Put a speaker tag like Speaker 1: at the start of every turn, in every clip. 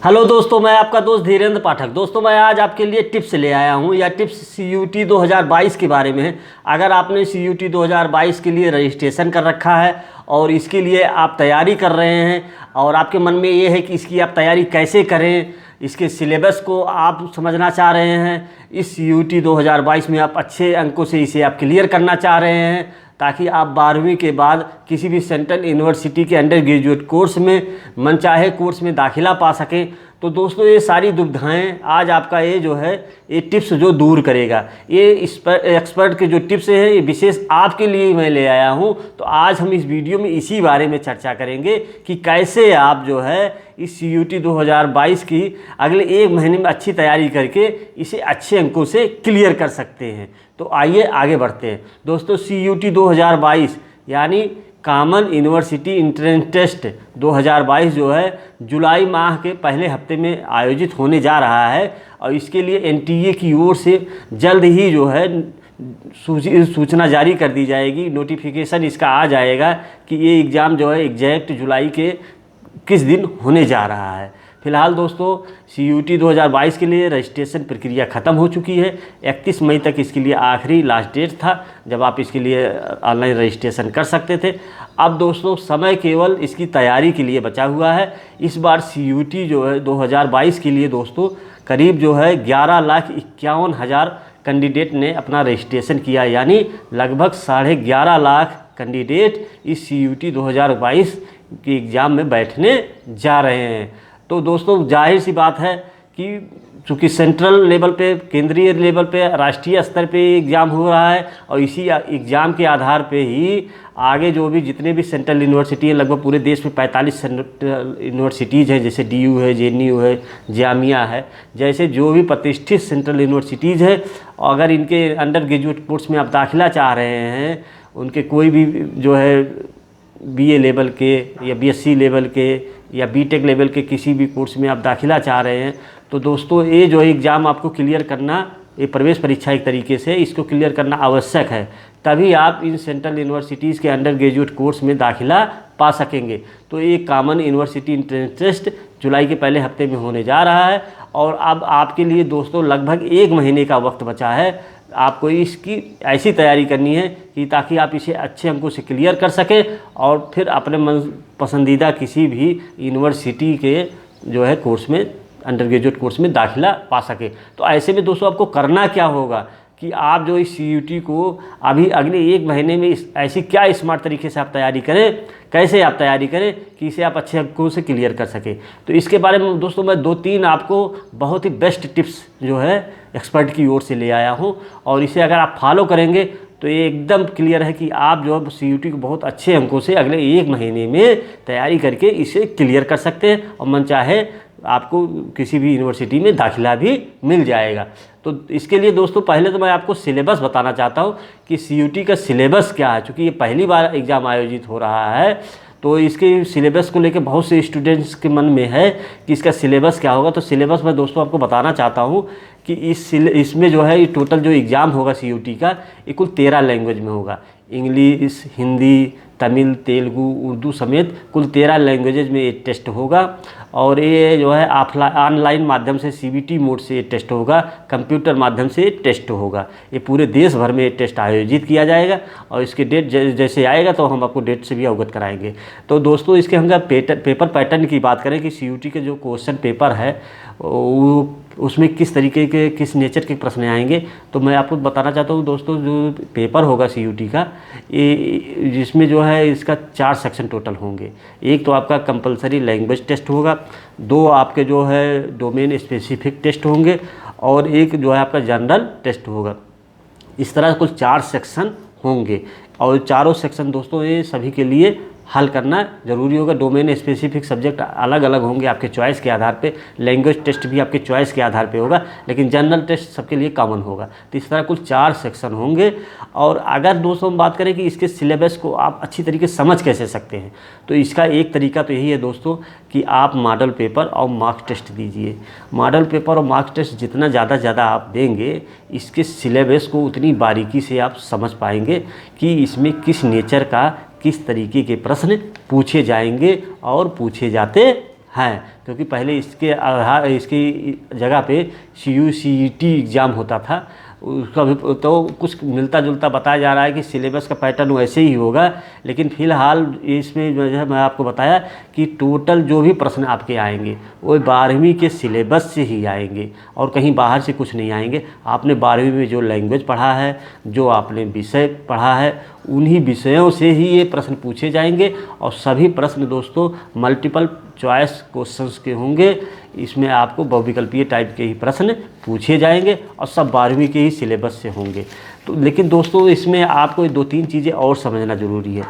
Speaker 1: Hello दोस्तों, मैं आपका दोस्त धीरेन्द्र पाठक। दोस्तों, मैं आज आपके लिए टिप्स ले आया हूं। यह टिप्स CUT 2022 के बारे में है। अगर आपने CUT 2022 के लिए रजिस्ट्रेशन कर रखा है और इसके लिए आप तैयारी कर रहे हैं और आपके मन में ये है कि इसकी आप तैयारी कैसे करें, इसके सिलेबस को आप समझना चाह रहे हैं, इस CUT 2022 में आप अच्छे अंकों से इसे आप क्लियर करना चाह रहे हैं ताकि आप 12वीं के बाद किसी भी सेंट्रल यूनिवर्सिटी के अंडर ग्रेजुएट कोर्स में मनचाहे कोर्स में दाखिला पा सकें। तो दोस्तों, ये सारी दुविधाएं आज आपका ये टिप्स जो दूर करेगा। ये एक्सपर्ट के जो टिप्स हैं ये विशेष आपके लिए मैं ले आया हूं। तो आज हम इस वीडियो में इसी बारे में चर्चा करेंगे कि कैसे आप इस CUT 2022 की अगले एक महीने में अच्छी तैयारी करके इसे अच्छे अंकों से क्लियर कर सकते हैं। तो आइए आगे बढ़ते हैं। दोस्तों, CUT 2022 यानी कॉमन यूनिवर्सिटी एंट्रेंस टेस्ट 2022 जुलाई माह के पहले हफ्ते में आयोजित होने जा रहा है और इसके लिए NTA की ओर से जल्द ही सूचना जारी कर दी जाएगी। नोटिफिकेशन इसका आ जाएगा कि ये एग्ज़ाम एग्जैक्ट जुलाई के किस दिन होने जा रहा है। फिलहाल दोस्तों, CUT 2022 के लिए रजिस्ट्रेशन प्रक्रिया ख़त्म हो चुकी है। 31 मई तक इसके लिए आखिरी लास्ट डेट था जब आप इसके लिए ऑनलाइन रजिस्ट्रेशन कर सकते थे। अब दोस्तों, समय केवल इसकी तैयारी के लिए बचा हुआ है। इस बार CUT 2022 के लिए दोस्तों करीब 11,51,000 कैंडिडेट ने अपना रजिस्ट्रेशन किया, यानी लगभग 11.5 लाख कैंडिडेट इस CUT 2022 के एग्ज़ाम में बैठने जा रहे हैं। तो दोस्तों, जाहिर सी बात है कि चूँकि सेंट्रल लेवल पे, केंद्रीय लेवल पे, राष्ट्रीय स्तर पे एग्ज़ाम हो रहा है और इसी एग्ज़ाम के आधार पे ही आगे जितने भी सेंट्रल यूनिवर्सिटी हैं, लगभग पूरे देश में 45 सेंट्रल यूनिवर्सिटीज़ हैं, जैसे DU है, JNU है, जामिया है, जैसे जो भी प्रतिष्ठित सेंट्रल यूनिवर्सिटीज़ है, अगर इनके अंडर ग्रेजुएट कोर्स में आप दाखिला चाह रहे हैं, उनके कोई भी BA लेवल के या BSc लेवल के या BTech लेवल के किसी भी कोर्स में आप दाखिला चाह रहे हैं, तो दोस्तों ये एग्ज़ाम आपको क्लियर करना, ये प्रवेश परीक्षा एक तरीके से इसको क्लियर करना आवश्यक है। तभी आप इन सेंट्रल यूनिवर्सिटीज़ के अंडर ग्रेजुएट कोर्स में दाखिला पा सकेंगे। तो ये कॉमन यूनिवर्सिटी एंट्रेंस टेस्ट जुलाई के पहले हफ्ते में होने जा रहा है और अब आपके लिए दोस्तों लगभग एक महीने का वक्त बचा है। आपको इसकी ऐसी तैयारी करनी है कि ताकि आप इसे अच्छे अंकों से क्लियर कर सकें और फिर अपने मन पसंदीदा किसी भी यूनिवर्सिटी के कोर्स में, अंडर ग्रेजुएट कोर्स में दाखिला पा सके। तो ऐसे में दोस्तों आपको करना क्या होगा कि आप इस CUT को अभी अगले एक महीने में ऐसी क्या स्मार्ट तरीके से आप तैयारी करें, कैसे आप तैयारी करें कि इसे आप अच्छे अंकों से क्लियर कर सकें। तो इसके बारे में दोस्तों मैं 2-3 आपको बहुत ही बेस्ट टिप्स एक्सपर्ट की ओर से ले आया हूं और इसे अगर आप फॉलो करेंगे तो ये एकदम क्लियर है कि आप CUT को बहुत अच्छे अंकों से अगले एक महीने में तैयारी करके इसे क्लियर कर सकते हैं और मनचाहे आपको किसी भी यूनिवर्सिटी में दाखिला भी मिल जाएगा। तो इसके लिए दोस्तों पहले तो मैं आपको सिलेबस बताना चाहता हूँ कि CUT का सिलेबस क्या है। चूँकि ये पहली बार एग्ज़ाम आयोजित हो रहा है तो इसके सिलेबस को लेकर बहुत से स्टूडेंट्स के मन में है कि इसका सिलेबस क्या होगा। तो सिलेबस मैं दोस्तों आपको बताना चाहता हूँ कि इसमें ये टोटल एग्ज़ाम होगा CUT का, ये कुल 13 लैंग्वेज में होगा। इंग्लिश, हिंदी, तमिल, तेलुगु, उर्दू समेत कुल 13 लैंग्वेजेज में ये टेस्ट होगा और ये ऑनलाइन माध्यम से CBT मोड से ये टेस्ट होगा, कंप्यूटर माध्यम से ये टेस्ट होगा। ये पूरे देश भर में ये टेस्ट आयोजित किया जाएगा और इसके डेट जैसे आएगा तो हम आपको डेट से भी अवगत कराएंगे। तो दोस्तों, इसके हम पेपर पैटर्न की बात करें कि CUT के जो क्वेश्चन पेपर है उसमें किस तरीके के, किस नेचर के प्रश्न आएंगे, तो मैं आपको बताना चाहता हूँ दोस्तों। जो पेपर होगा CUT का, ये जिसमें इसका 4 सेक्शन टोटल होंगे। एक तो आपका कंपलसरी लैंग्वेज टेस्ट होगा, 2 आपके डोमेन स्पेसिफिक टेस्ट होंगे और एक आपका जनरल टेस्ट होगा। इस तरह कुल 4 सेक्शन होंगे और चारों सेक्शन दोस्तों ये सभी के लिए हल करना ज़रूरी होगा। डोमेन स्पेसिफिक सब्जेक्ट अलग अलग होंगे आपके चॉइस के आधार पे, लैंग्वेज टेस्ट भी आपके चॉइस के आधार पे होगा, लेकिन जनरल टेस्ट सबके लिए कॉमन होगा। तो इस तरह कुल 4 सेक्शन होंगे। और अगर दोस्तों हम बात करें कि इसके सिलेबस को आप अच्छी तरीके से समझ कैसे सकते हैं, तो इसका एक तरीका तो यही है दोस्तों कि आप मॉडल पेपर और मार्क टेस्ट दीजिए। मॉडल पेपर और मार्क टेस्ट जितना ज़्यादा आप देंगे, इसके सिलेबस को उतनी बारीकी से आप समझ पाएंगे कि इसमें किस नेचर का, किस तरीके के प्रश्न पूछे जाएंगे और पूछे जाते हैं, क्योंकि पहले इसके आधार इसकी जगह पे CUCET एग्ज़ाम होता था, उसका भी तो कुछ मिलता जुलता बताया जा रहा है कि सिलेबस का पैटर्न वैसे ही होगा। लेकिन फ़िलहाल इसमें जो है मैं आपको बताया कि टोटल जो भी प्रश्न आपके आएंगे वो 12वीं के सिलेबस से ही आएंगे और कहीं बाहर से कुछ नहीं आएंगे। आपने 12वीं में जो लैंग्वेज पढ़ा है, जो आपने विषय पढ़ा है, उन्हीं विषयों से ही ये प्रश्न पूछे जाएंगे और सभी प्रश्न दोस्तों मल्टीपल चॉइस क्वेश्चंस के होंगे। इसमें आपको बहुविकल्पीय टाइप के ही प्रश्न पूछे जाएंगे और सब 12वीं के ही सिलेबस से होंगे। तो लेकिन दोस्तों इसमें आपको 2-3 चीज़ें और समझना ज़रूरी है,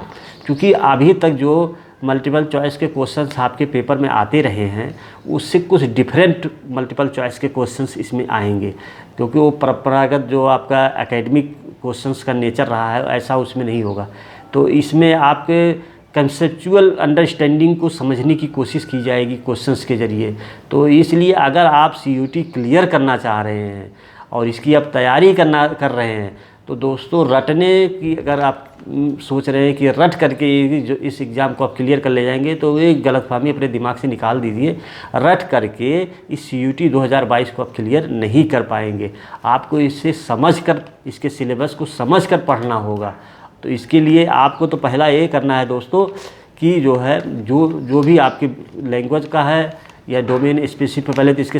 Speaker 1: क्योंकि अभी तक जो मल्टीपल चॉइस के क्वेश्चंस आपके पेपर में आते रहे हैं उससे कुछ डिफरेंट मल्टीपल चॉइस के क्वेश्चंस इसमें आएंगे, क्योंकि वो परंपरागत जो आपका एकेडमिक क्वेश्चंस का नेचर रहा है ऐसा उसमें नहीं होगा। तो इसमें आपके कंसेप्चुअल अंडरस्टैंडिंग को समझने की कोशिश की जाएगी क्वेश्चंस के ज़रिए। तो इसलिए अगर आप CUT क्लियर करना चाह रहे हैं और इसकी आप तैयारी कर रहे हैं तो दोस्तों रटने की अगर आप सोच रहे हैं कि रट करके जो इस एग्ज़ाम को आप क्लियर कर ले जाएंगे तो एक गलतफहमी अपने दिमाग से निकाल दीजिए। रट करके इस CUT 2022 को आप क्लियर नहीं कर पाएंगे। आपको इसे समझकर, इसके सिलेबस को समझकर पढ़ना होगा। तो इसके लिए आपको तो पहला ये करना है दोस्तों कि जो है जो भी आपकी लैंग्वेज का है या डोमेन स्पेसिफिक, पहले तो इसके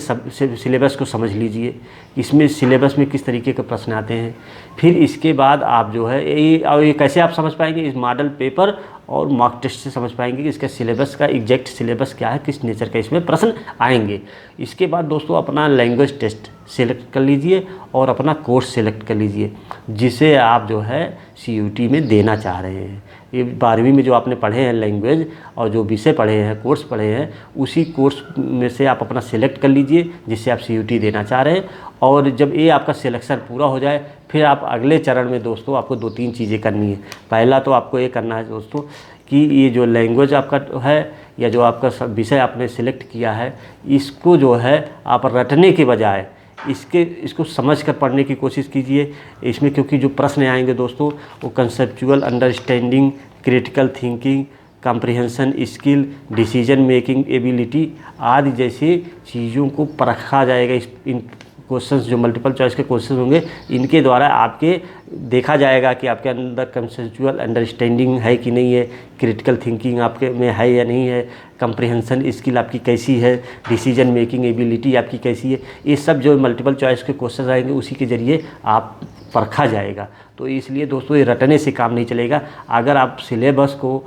Speaker 1: सिलेबस को समझ लीजिए, इसमें सिलेबस में किस तरीके के प्रश्न आते हैं। फिर इसके बाद आप जो है ये कैसे आप समझ पाएंगे, इस मॉडल पेपर और मॉक टेस्ट से समझ पाएंगे कि इसका सिलेबस का एग्जैक्ट सिलेबस क्या है, किस नेचर का इसमें प्रश्न आएंगे। इसके बाद दोस्तों अपना लैंग्वेज टेस्ट सेलेक्ट कर लीजिए और अपना कोर्स सेलेक्ट कर लीजिए जिसे आप जो है CUT में देना चाह रहे हैं। ये 12वीं में जो आपने पढ़े हैं लैंग्वेज और जो विषय पढ़े हैं, कोर्स पढ़े हैं, उसी कोर्स में से आप अपना सेलेक्ट कर लीजिए जिससे आप CUT देना चाह रहे हैं। और जब ये आपका सिलेक्शन पूरा हो जाए फिर आप अगले चरण में दोस्तों आपको 2-3 चीज़ें करनी है। पहला तो आपको ये करना है दोस्तों कि ये जो लैंग्वेज आपका है या जो आपका विषय आपने सेलेक्ट किया है, इसको जो है आप रटने के बजाय इसको समझकर पढ़ने की कोशिश कीजिए। इसमें क्योंकि जो प्रश्न आएंगे दोस्तों वो conceptual understanding, critical thinking, comprehension skill, decision making ability आदि जैसी चीज़ों को परखा जाएगा। इन क्वेश्चंस जो मल्टीपल चॉइस के क्वेश्चंस होंगे इनके द्वारा आपके देखा जाएगा कि आपके अंदर कंसेप्चुअल अंडरस्टैंडिंग है कि नहीं है, क्रिटिकल थिंकिंग आपके में है या नहीं है, कॉम्प्रिहेंशन स्किल आपकी कैसी है, डिसीजन मेकिंग एबिलिटी आपकी कैसी है। ये सब जो मल्टीपल चॉइस के क्वेश्चंस आएंगे उसी के ज़रिए आप परखा जाएगा। तो इसलिए दोस्तों ये रटने से काम नहीं चलेगा। अगर आप सिलेबस को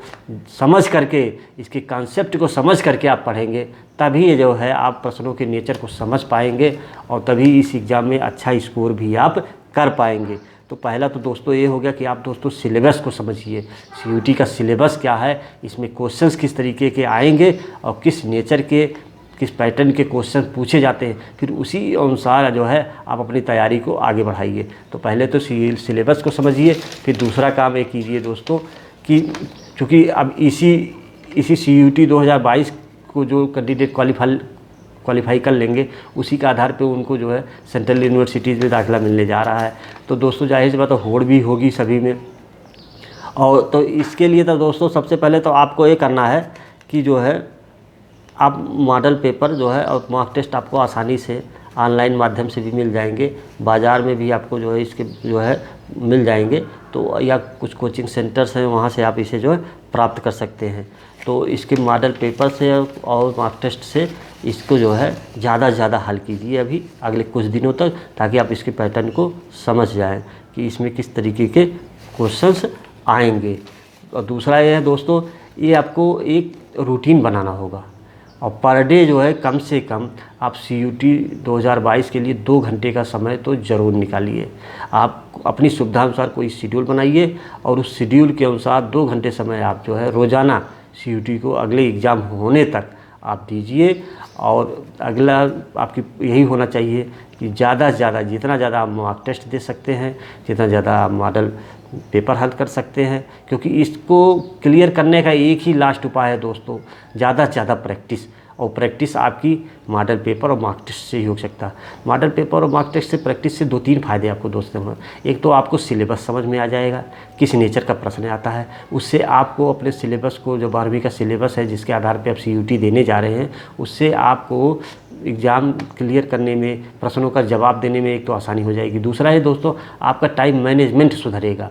Speaker 1: समझ करके, इसके कॉन्सेप्ट को समझ करके आप पढ़ेंगे तभी ये जो है आप प्रश्नों के नेचर को समझ पाएंगे और तभी इस एग्ज़ाम में अच्छा स्कोर भी आप कर पाएंगे। तो पहला तो दोस्तों ये हो गया कि आप दोस्तों सिलेबस को समझिए, CUT का सिलेबस क्या है, इसमें क्वेश्चंस किस तरीके के आएंगे और किस नेचर के, किस पैटर्न के क्वेश्चन पूछे जाते हैं। फिर उसी अनुसार जो है आप अपनी तैयारी को आगे बढ़ाइए। तो पहले तो सिलेबस को समझिए, फिर दूसरा काम ये कीजिए दोस्तों कि चूँकि अब इसी CUT 2022 को जो कैंडिडेट क्वालिफाई कर लेंगे उसी के आधार पे उनको जो है सेंट्रल यूनिवर्सिटीज़ में दाखिला मिलने जा रहा है। तो दोस्तों जाहिर सी बात है होड़ भी होगी सभी में। और तो इसके लिए तो दोस्तों सबसे पहले तो आपको ये करना है कि जो है आप मॉडल पेपर जो है और मॉक टेस्ट आपको आसानी से ऑनलाइन माध्यम से भी मिल जाएंगे, बाज़ार में भी आपको जो है इसके जो है मिल जाएंगे। तो या कुछ कोचिंग सेंटर्स हैं वहाँ से आप इसे जो है प्राप्त कर सकते हैं। तो इसके मॉडल पेपर से और मॉक टेस्ट से इसको जो है ज़्यादा से ज़्यादा हल कीजिए अभी अगले कुछ दिनों तक, ताकि आप इसके पैटर्न को समझ जाएं कि इसमें किस तरीके के क्वेश्चंस आएंगे। और दूसरा ये है दोस्तों, ये आपको एक रूटीन बनाना होगा और पर डे जो है कम से कम आप CUT 2022 के लिए 2 घंटे का समय तो ज़रूर निकालिए। आप अपनी सुविधा अनुसार कोई शेड्यूल बनाइए और उस शेड्यूल के अनुसार 2 घंटे समय आप जो है रोज़ाना CUT को अगले एग्ज़ाम होने तक आप दीजिए। और अगला आपकी यही होना चाहिए कि ज़्यादा से ज़्यादा, जितना ज़्यादा आप मॉक टेस्ट दे सकते हैं, जितना ज़्यादा आप मॉडल पेपर हल कर सकते हैं, क्योंकि इसको क्लियर करने का एक ही लास्ट उपाय है दोस्तों, ज़्यादा से ज़्यादा प्रैक्टिस। और प्रैक्टिस आपकी मॉडल पेपर और मार्क टेस्ट से ही हो सकता है। मॉडल पेपर और मार्क टेस्ट से प्रैक्टिस से 2-3 फ़ायदे आपको दोस्तों। एक तो आपको सिलेबस समझ में आ जाएगा, किस नेचर का प्रश्न आता है। उससे आपको अपने सिलेबस को, जो 12वीं का सिलेबस है जिसके आधार पे आप CUT देने जा रहे हैं, उससे आपको एग्ज़ाम क्लियर करने में, प्रश्नों का जवाब देने में एक तो आसानी हो जाएगी। दूसरा है दोस्तों, आपका टाइम मैनेजमेंट सुधरेगा।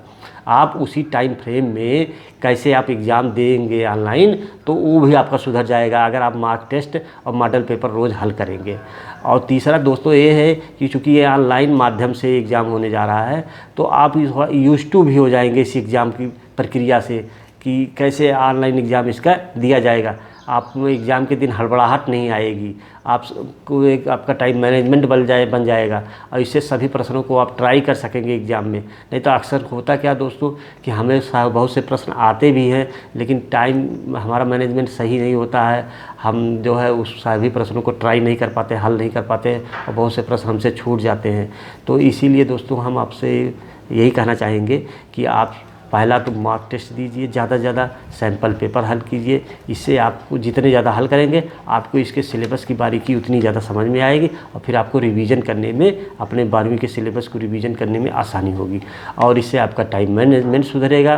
Speaker 1: आप उसी टाइम फ्रेम में कैसे आप एग्ज़ाम देंगे ऑनलाइन, तो वो भी आपका सुधर जाएगा अगर आप मार्क टेस्ट और मॉडल पेपर रोज़ हल करेंगे। और तीसरा दोस्तों ये है कि चूँकि ये ऑनलाइन माध्यम से एग्ज़ाम होने जा रहा है, तो आप यूज्ड टू भी हो जाएंगे इस एग्ज़ाम की प्रक्रिया से कि कैसे ऑनलाइन एग्ज़ाम इसका दिया जाएगा। आपको एग्ज़ाम के दिन हड़बड़ाहट नहीं आएगी, आपको एक आपका टाइम मैनेजमेंट बन जाएगा और इससे सभी प्रश्नों को आप ट्राई कर सकेंगे एग्ज़ाम में। नहीं तो अक्सर होता क्या दोस्तों कि हमें बहुत से प्रश्न आते भी हैं, लेकिन टाइम हमारा मैनेजमेंट सही नहीं होता है, हम जो है उस सभी प्रश्नों को ट्राई नहीं कर पाते, हल नहीं कर पाते और बहुत से प्रश्न हमसे छूट जाते हैं। तो इसीलिए दोस्तों हम आपसे यही कहना चाहेंगे कि आप पहला तो मार्क टेस्ट दीजिए, ज़्यादा से ज़्यादा सैम्पल पेपर हल कीजिए। इससे आपको जितने ज़्यादा हल करेंगे, आपको इसके सिलेबस की बारीकी उतनी ज़्यादा समझ में आएगी और फिर आपको रिवीजन करने में, अपने 12वीं के सिलेबस को रिवीजन करने में आसानी होगी। और इससे आपका टाइम मैनेजमेंट सुधरेगा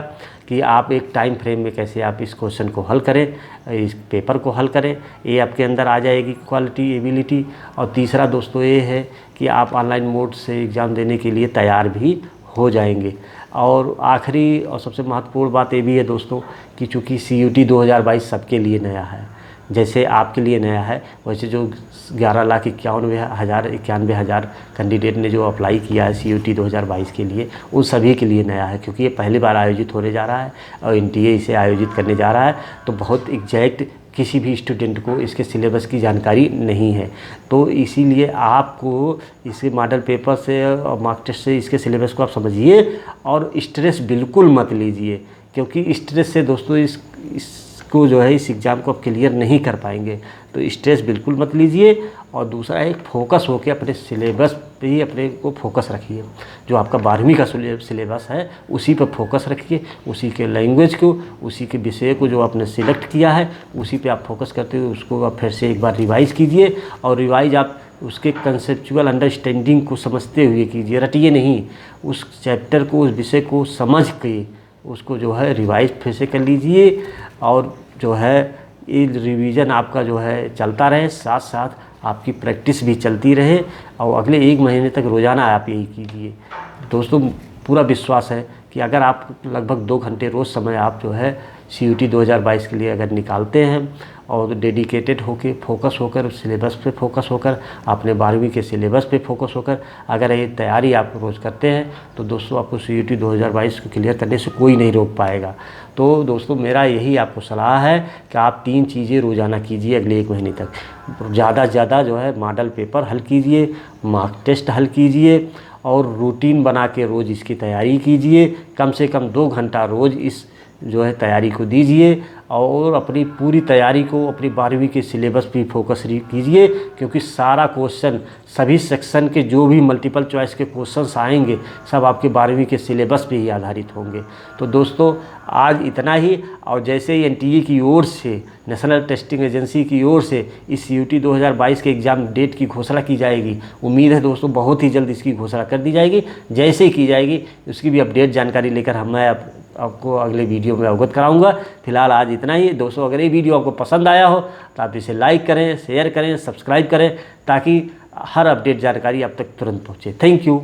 Speaker 1: कि आप एक टाइम फ्रेम में कैसे आप इस क्वेश्चन को हल करें, इस पेपर को हल करें, ये आपके अंदर आ जाएगी क्वालिटी, एबिलिटी। और तीसरा दोस्तों ये है कि आप ऑनलाइन मोड से एग्ज़ाम देने के लिए तैयार भी हो जाएंगे। और आखिरी और सबसे महत्वपूर्ण बात ये भी है दोस्तों कि चूँकि CUT 2022 सबके लिए नया है, जैसे आपके लिए नया है, वैसे जो 11,91,091 कैंडिडेट ने जो अप्लाई किया है CUT 2022 के लिए, उन सभी के लिए नया है, क्योंकि ये पहली बार आयोजित होने जा रहा है और NTA इसे आयोजित करने जा रहा है। तो बहुत एग्जैक्ट किसी भी स्टूडेंट को इसके सिलेबस की जानकारी नहीं है, तो इसीलिए आपको इसके मॉडल पेपर से और मार्क टेस्ट से इसके सिलेबस को आप समझिए और स्ट्रेस बिल्कुल मत लीजिए, क्योंकि स्ट्रेस से दोस्तों इसको जो है, इस एग्ज़ाम को आप क्लियर नहीं कर पाएंगे। तो स्ट्रेस बिल्कुल मत लीजिए। और दूसरा एक फोकस होकर अपने सिलेबस पे ही अपने को फोकस रखिए। जो आपका 12वीं का सिलेबस है उसी पर फोकस रखिए, उसी के लैंग्वेज को, उसी के विषय को जो आपने सिलेक्ट किया है उसी पे आप फोकस करते हुए उसको आप फिर से एक बार रिवाइज़ कीजिए। और रिवाइज़ आप उसके कंसेप्चुअल अंडरस्टैंडिंग को समझते हुए कीजिए, रटिए नहीं। उस चैप्टर को, उस विषय को समझ के उसको जो है रिवाइज़ फिर से कर लीजिए। और जो है ये रिवीजन आपका जो है चलता रहे, साथ साथ आपकी प्रैक्टिस भी चलती रहे और अगले 1 महीने तक रोज़ाना आप यही कीजिए। दोस्तों पूरा विश्वास है कि अगर आप लगभग 2 घंटे रोज़ समय आप जो है CUT 2022 के लिए अगर निकालते हैं और डेडिकेटेड होकर, फोकस होकर, सिलेबस पे फोकस होकर, अपने 12वीं के सिलेबस पे फोकस होकर अगर ये तैयारी आप रोज़ करते हैं, तो दोस्तों आपको CUT 2022 को क्लियर करने से कोई नहीं रोक पाएगा। तो दोस्तों मेरा यही आपको सलाह है कि आप 3 चीज़ें रोज़ाना कीजिए अगले 1 महीने तक। ज़्यादा से ज़्यादा जो है मॉडल पेपर हल कीजिए, मार्क टेस्ट हल कीजिए और रूटीन बना के रोज़ इसकी तैयारी कीजिए। कम से कम 2 घंटा रोज़ इस जो है तैयारी को दीजिए और अपनी पूरी तैयारी को अपनी 12वीं के सिलेबस पे फोकस कीजिए, क्योंकि सारा क्वेश्चन, सभी सेक्शन के जो भी मल्टीपल चॉइस के क्वेश्चंस आएंगे सब आपके 12वीं के सिलेबस पे ही आधारित होंगे। तो दोस्तों आज इतना ही। और जैसे ही NTA की ओर से, नेशनल टेस्टिंग एजेंसी की ओर से इस CUT 2022 के एग्ज़ाम डेट की घोषणा की जाएगी, उम्मीद है दोस्तों बहुत ही जल्द इसकी घोषणा कर दी जाएगी। जैसे ही की जाएगी उसकी भी अपडेट जानकारी लेकर मैं आपको अगले वीडियो में अवगत कराऊंगा। फिलहाल आज इतना ही दोस्तों। अगर ये वीडियो आपको पसंद आया हो तो आप इसे लाइक करें, शेयर करें, सब्सक्राइब करें, ताकि हर अपडेट जानकारी आप तक तुरंत पहुँचे। Thank you.